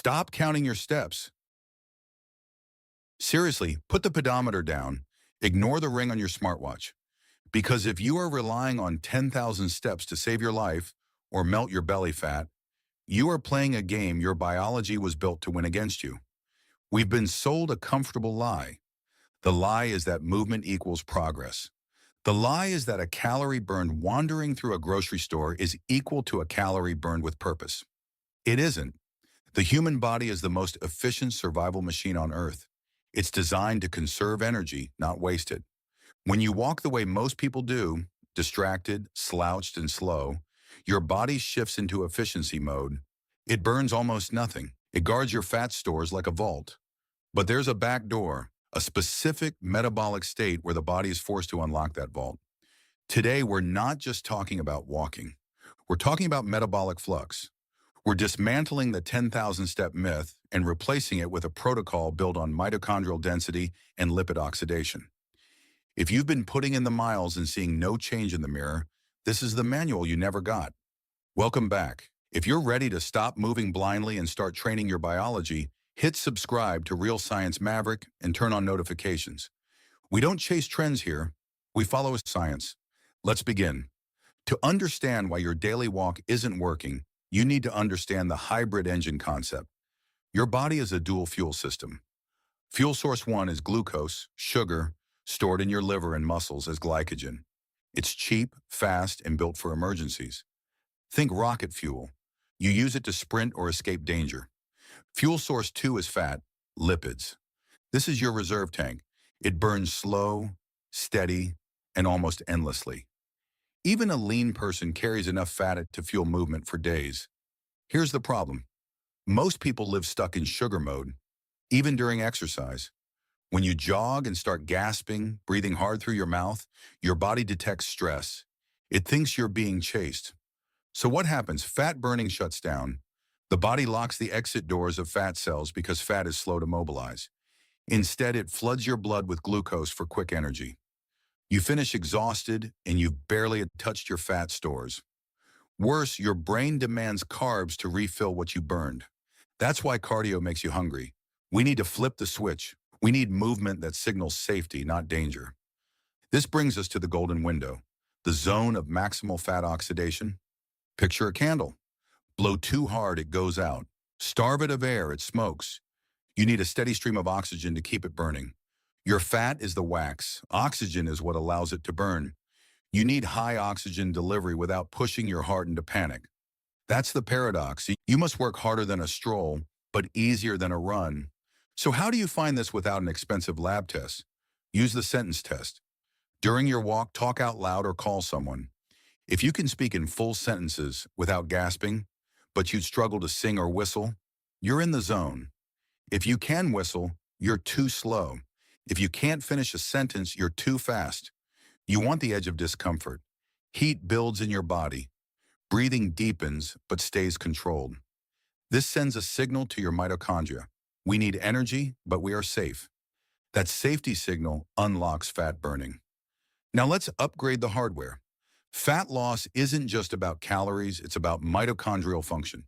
Stop counting your steps. Seriously, put the pedometer down. Ignore the ring on your smartwatch. Because if you are relying on 10,000 steps to save your life or melt your belly fat, you are playing a game your biology was built to win against you. We've been sold a comfortable lie. The lie is that movement equals progress. The lie is that a calorie burned wandering through a grocery store is equal to a calorie burned with purpose. It isn't. The human body is the most efficient survival machine on Earth. It's designed to conserve energy, not waste it. When you walk the way most people do, distracted, slouched, and slow, your body shifts into efficiency mode. It burns almost nothing. It guards your fat stores like a vault. But there's a back door, a specific metabolic state where the body is forced to unlock that vault. Today, we're not just talking about walking. We're talking about metabolic flux. We're dismantling the 10,000-step myth and replacing it with a protocol built on mitochondrial density and lipid oxidation. If you've been putting in the miles and seeing no change in the mirror, this is the manual you never got. Welcome back. If you're ready to stop moving blindly and start training your biology, hit subscribe to Real Science Maverick and turn on notifications. We don't chase trends here. We follow science. Let's begin. To understand why your daily walk isn't working, you need to understand the hybrid engine concept. Your body is a dual fuel system. Fuel source one is glucose, sugar, stored in your liver and muscles as glycogen. It's cheap, fast, and built for emergencies. Think rocket fuel. You use it to sprint or escape danger. Fuel source two is fat, lipids. This is your reserve tank. It burns slow, steady, and almost endlessly. Even a lean person carries enough fat to fuel movement for days. Here's the problem. Most people live stuck in sugar mode, even during exercise. When you jog and start gasping, breathing hard through your mouth, your body detects stress. It thinks you're being chased. So what happens? Fat burning shuts down. The body locks the exit doors of fat cells because fat is slow to mobilize. Instead, it floods your blood with glucose for quick energy. You finish exhausted and you've barely touched your fat stores. Worse, your brain demands carbs to refill what you burned. That's why cardio makes you hungry. We need to flip the switch. We need movement that signals safety, not danger. This brings us to the golden window, the zone of maximal fat oxidation. Picture a candle. Blow too hard, it goes out. Starve it of air, it smokes. You need a steady stream of oxygen to keep it burning. Your fat is the wax. Oxygen is what allows it to burn. You need high oxygen delivery without pushing your heart into panic. That's the paradox. You must work harder than a stroll, but easier than a run. So how do you find this without an expensive lab test? Use the sentence test. During your walk, talk out loud or call someone. If you can speak in full sentences without gasping, but you'd struggle to sing or whistle, you're in the zone. If you can whistle, you're too slow. If you can't finish a sentence, you're too fast. You want the edge of discomfort. Heat builds in your body. Breathing deepens, but stays controlled. This sends a signal to your mitochondria. We need energy, but we are safe. That safety signal unlocks fat burning. Now let's upgrade the hardware. Fat loss isn't just about calories, it's about mitochondrial function.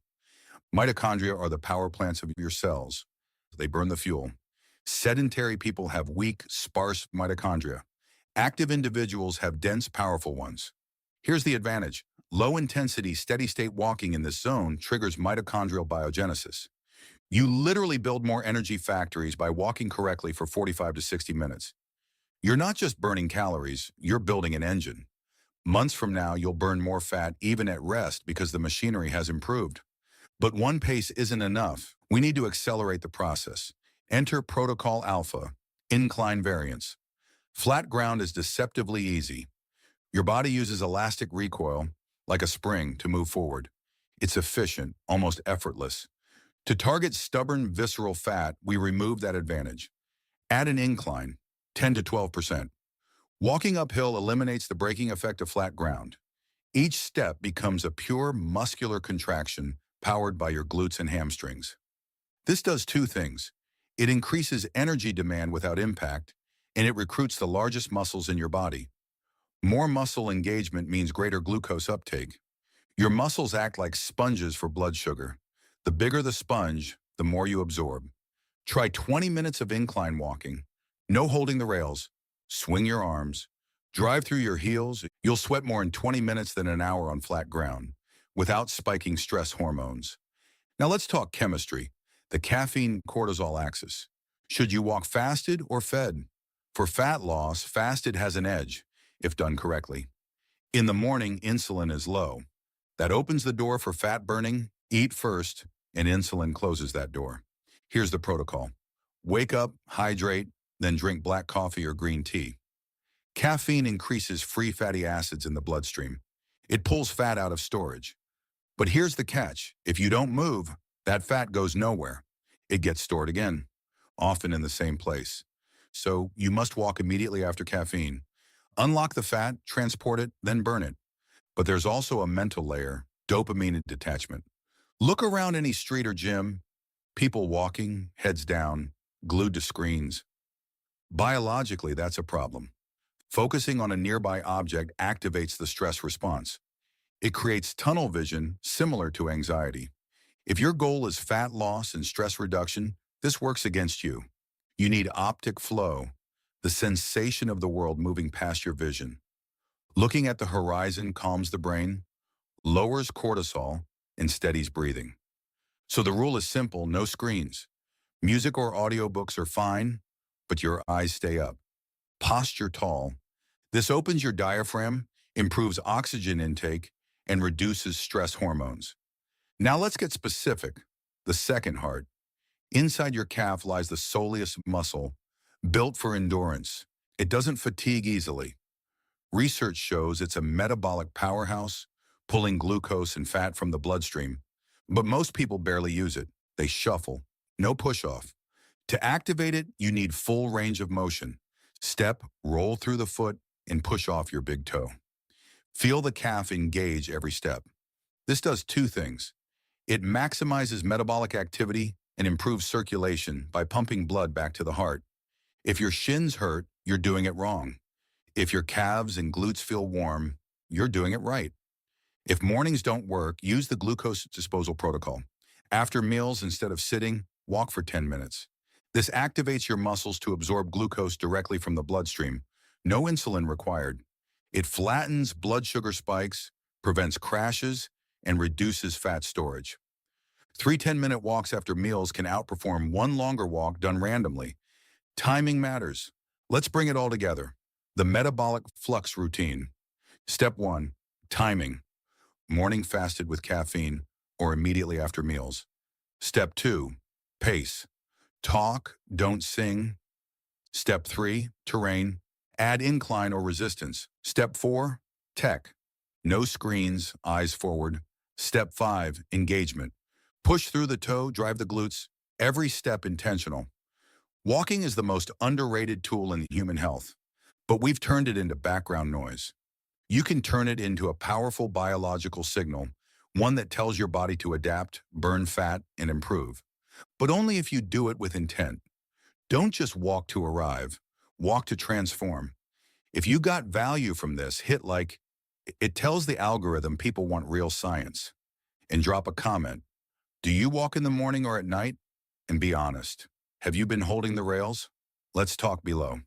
Mitochondria are the power plants of your cells. They burn the fuel. Sedentary people have weak, sparse mitochondria. Active individuals have dense, powerful ones. Here's the advantage. Low-intensity, steady-state walking in this zone triggers mitochondrial biogenesis. You literally build more energy factories by walking correctly for 45 to 60 minutes. You're not just burning calories, you're building an engine. Months from now, you'll burn more fat even at rest because the machinery has improved. But one pace isn't enough. We need to accelerate the process. Enter Protocol Alpha, Incline variance. Flat ground is deceptively easy. Your body uses elastic recoil, like a spring, to move forward. It's efficient, almost effortless. To target stubborn, visceral fat, we remove that advantage. Add an incline, 10 to 12%. Walking uphill eliminates the braking effect of flat ground. Each step becomes a pure muscular contraction powered by your glutes and hamstrings. This does two things. It increases energy demand without impact, and it recruits the largest muscles in your body. More muscle engagement means greater glucose uptake. Your muscles act like sponges for blood sugar. The bigger the sponge, the more you absorb. Try 20 minutes of incline walking. No holding the rails. Swing your arms. Drive through your heels. You'll sweat more in 20 minutes than an hour on flat ground without spiking stress hormones. Now let's talk chemistry, the caffeine-cortisol axis. Should you walk fasted or fed? For fat loss, fasted has an edge, if done correctly. In the morning, insulin is low. That opens the door for fat burning. Eat first, and insulin closes that door. Here's the protocol. Wake up, hydrate, then drink black coffee or green tea. Caffeine increases free fatty acids in the bloodstream. It pulls fat out of storage. But here's the catch. If you don't move, that fat goes nowhere. It gets stored again, often in the same place. So you must walk immediately after caffeine. Unlock the fat, transport it, then burn it. But there's also a mental layer, dopamine detachment. Look around any street or gym, people walking, heads down, glued to screens. Biologically, that's a problem. Focusing on a nearby object activates the stress response. It creates tunnel vision similar to anxiety. If your goal is fat loss and stress reduction, this works against you. You need optic flow, the sensation of the world moving past your vision. Looking at the horizon calms the brain, lowers cortisol, and steadies breathing. So the rule is simple, no screens. Music or audiobooks are fine, but your eyes stay up. Posture tall. This opens your diaphragm, improves oxygen intake, and reduces stress hormones. Now let's get specific. The second heart. Inside your calf lies the soleus muscle, built for endurance. It doesn't fatigue easily. Research shows it's a metabolic powerhouse, pulling glucose and fat from the bloodstream. But most people barely use it. They shuffle. No push-off. To activate it, you need full range of motion. Step, roll through the foot, and push off your big toe. Feel the calf engage every step. This does two things. It maximizes metabolic activity and improves circulation by pumping blood back to the heart. If your shins hurt, you're doing it wrong. If your calves and glutes feel warm, you're doing it right. If mornings don't work, use the glucose disposal protocol. After meals, instead of sitting, walk for 10 minutes. This activates your muscles to absorb glucose directly from the bloodstream. No insulin required. It flattens blood sugar spikes, prevents crashes, and reduces fat storage. 3 10-minute walks after meals can outperform one longer walk done randomly. Timing matters. Let's bring it all together. The metabolic flux routine. Step 1, timing. Morning fasted with caffeine or immediately after meals. Step 2, pace. Talk, don't sing. Step 3, terrain. Add incline or resistance. Step 4, tech. No screens, eyes forward. Step 5, engagement. Push through the toe, drive the glutes. Every step intentional. Walking is the most underrated tool in human health, but we've turned it into background noise. You can turn it into a powerful biological signal, one that tells your body to adapt, burn fat, and improve. But only if you do it with intent. Don't just walk to arrive, walk to transform. If you got value from this, hit like. It tells the algorithm people want real science. And drop a comment. Do you walk in the morning or at night? And be honest. Have you been holding the rails? Let's talk below.